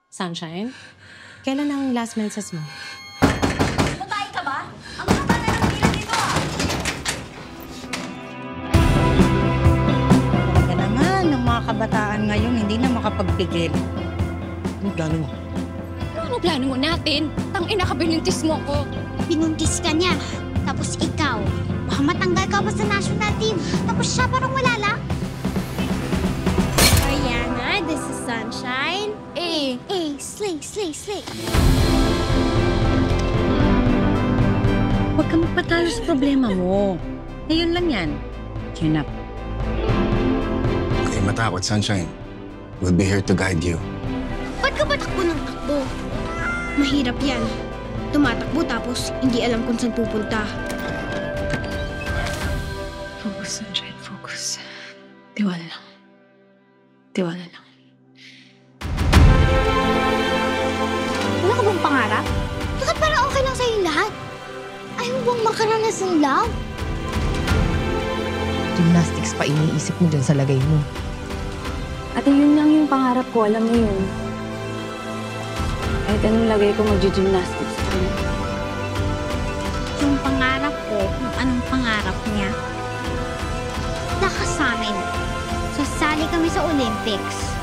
Sunshine, kailan ang last menses mo? Matay ka ba? Ang haba na ng bilang dito Talaga naman, ang mga kabataan ngayon hindi na makapagpigil. Anong plano mo? Ano plano mo natin? Tangina ka, binuntis mo ko. Binuntis ka niya. Tapos ikaw, baka matanggal ka pa sa national team. Tapos siya parang wala lang. Ariana, this is Sunshine. Slay, slay, slay. Huwag ka magpatalo sa problema mo. Ngayon lang yan. Chin up. Huwag kayong matakot, Sunshine. We'll be here to guide you. Ba't ka ba takbo ng takbo? Mahirap yan. Tumatakbo tapos hindi alam kung saan pupunta. Focus, Sunshine, focus. Tiwala lang. Tiwala lang. Wala ka bang pangarap? Bakit parang okay lang sa'yo lahat? Ayaw mo bang makaranas ng love? Gymnastics pa iniisip mo dyan sa lagay mo. Ate, yun lang yung pangarap ko. Alam mo yun. Kahit anong lagay ko, mag-gymnastics ko. Yung pangarap ko, kung anong pangarap niya. Nakasamin. Sasali kami sa Olympics.